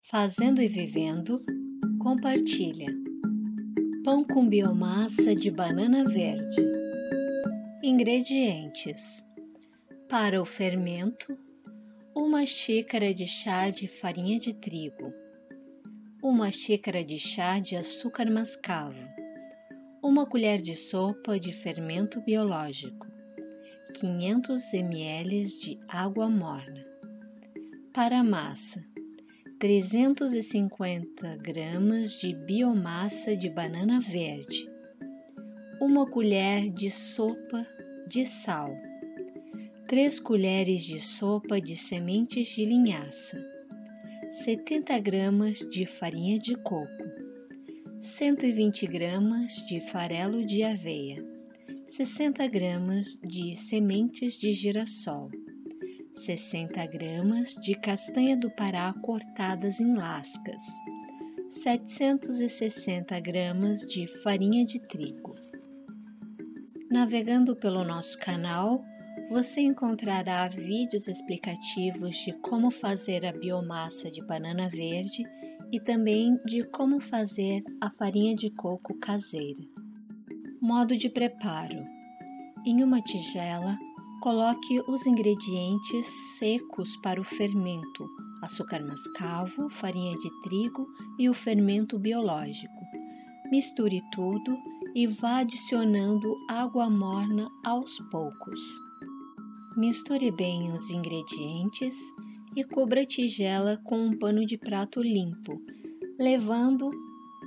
Fazendo e vivendo, compartilha. Pão com biomassa de banana verde. Ingredientes: para o fermento, 1 xícara de chá de farinha de trigo, 1 xícara de chá de açúcar mascavo, 1 colher de sopa de fermento biológico, 500 ml de água morna. Para a massa, 350 gramas de biomassa de banana verde, 1 colher de sopa de sal, 3 colheres de sopa de sementes de linhaça, 70 gramas de farinha de coco, 120 gramas de farelo de aveia, 60 gramas de sementes de girassol, 60 gramas de castanha do Pará cortadas em lascas, 760 gramas de farinha de trigo. Navegando pelo nosso canal, você encontrará vídeos explicativos de como fazer a biomassa de banana verde e também de como fazer a farinha de coco caseira. Modo de preparo: em uma tigela, coloque os ingredientes secos para o fermento, açúcar mascavo, farinha de trigo e o fermento biológico. Misture tudo e vá adicionando água morna aos poucos. Misture bem os ingredientes e cubra a tigela com um pano de prato limpo, levando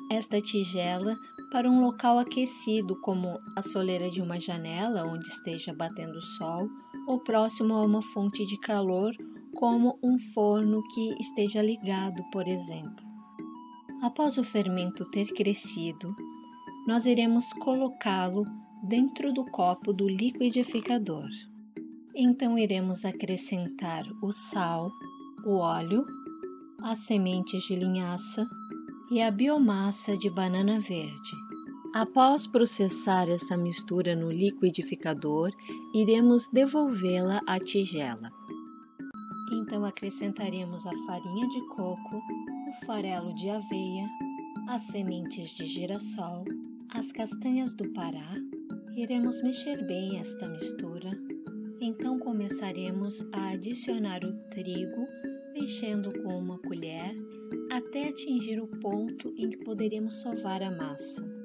esta tigela para um local aquecido, como a soleira de uma janela onde esteja batendo sol, ou próximo a uma fonte de calor, como um forno que esteja ligado, por exemplo. Após o fermento ter crescido, nós iremos colocá-lo dentro do copo do liquidificador. Então iremos acrescentar o sal, o óleo, as sementes de linhaça e a biomassa de banana verde. Após processar essa mistura no liquidificador, iremos devolvê-la à tigela. Então acrescentaremos a farinha de coco, o farelo de aveia, as sementes de girassol, as castanhas do Pará. Iremos mexer bem esta mistura. Então começaremos a adicionar o trigo, mexendo com uma colher, até atingir o ponto em que poderemos sovar a massa.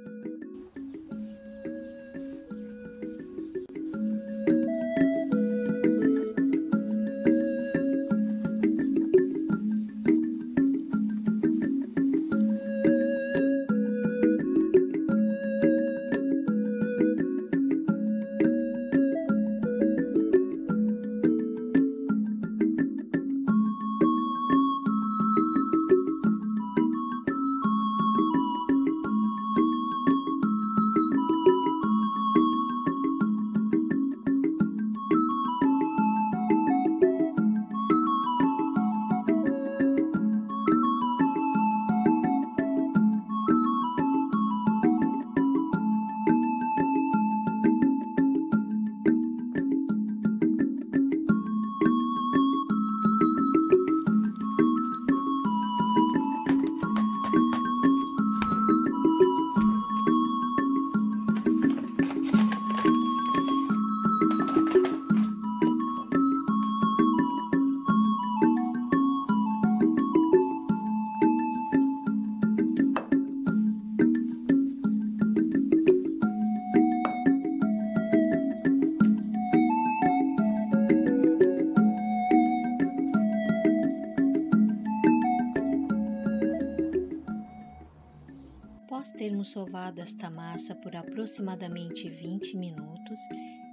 Após termos sovado esta massa por aproximadamente 20 minutos,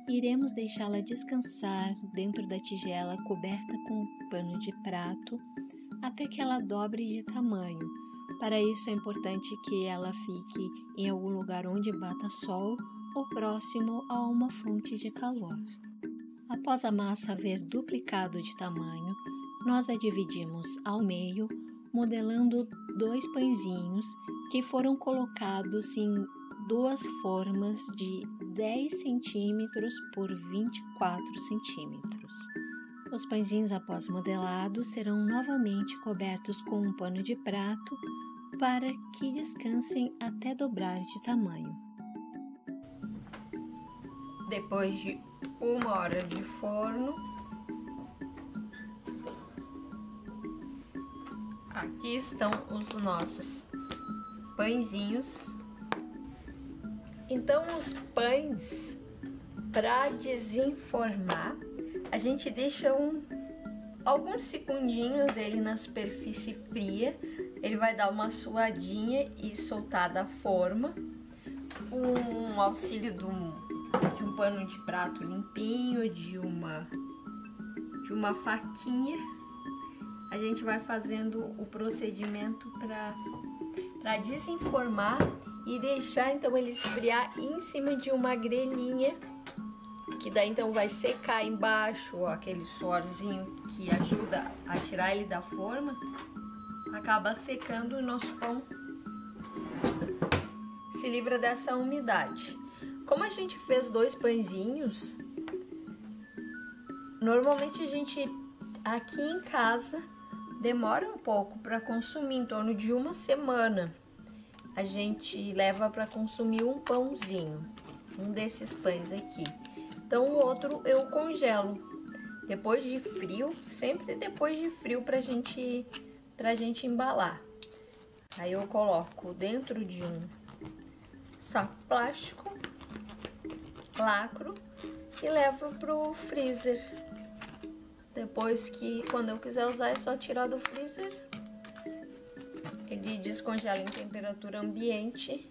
iremos deixá-la descansar dentro da tigela coberta com um pano de prato até que ela dobre de tamanho. Para isso é importante que ela fique em algum lugar onde bata sol ou próximo a uma fonte de calor. Após a massa haver duplicado de tamanho, nós a dividimos ao meio, modelando 2 pãezinhos que foram colocados em 2 formas de 10 cm por 24 cm. Os pãezinhos após modelado serão novamente cobertos com um pano de prato para que descansem até dobrar de tamanho. Depois de 1 hora de forno, aqui estão os nossos pãezinhos. Então, os pães, para desenformar, a gente deixa alguns segundinhos ele na superfície fria. Ele vai dar uma suadinha e soltar da forma. Com o auxílio de um pano de prato limpinho, de uma faquinha, a gente vai fazendo o procedimento para desenformar e deixar então ele esfriar em cima de uma grelhinha, que daí então vai secar embaixo, ó, aquele suorzinho que ajuda a tirar ele da forma, acaba secando o nosso pão, se livra dessa umidade. Como a gente fez 2 pãezinhos, normalmente a gente aqui em casa demora um pouco para consumir, em torno de 1 semana. A gente leva para consumir um pãozinho, um desses pães aqui. Então o outro eu congelo depois de frio, sempre depois de frio pra gente embalar. Aí eu coloco dentro de um saco plástico, lacro e levo pro freezer. Depois que, quando eu quiser usar, é só tirar do freezer. Ele descongela em temperatura ambiente.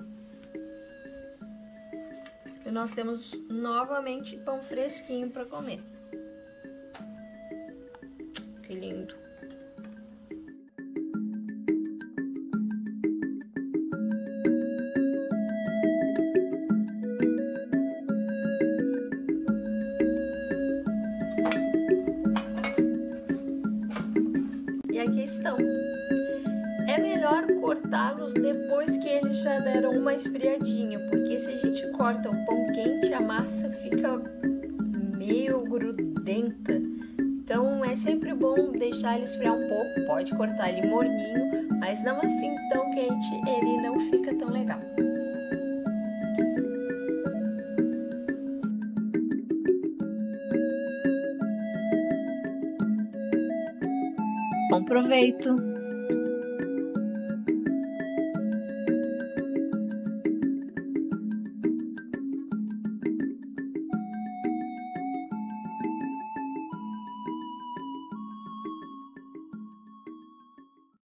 E nós temos novamente pão fresquinho para comer. Que lindo! E aqui estão. É melhor cortá-los depois que eles já deram uma esfriadinha, porque se a gente corta o pão quente, a massa fica meio grudenta. Então é sempre bom deixar ele esfriar um pouco, pode cortar ele morninho, mas não assim tão quente, ele não fica tão legal. Bom proveito!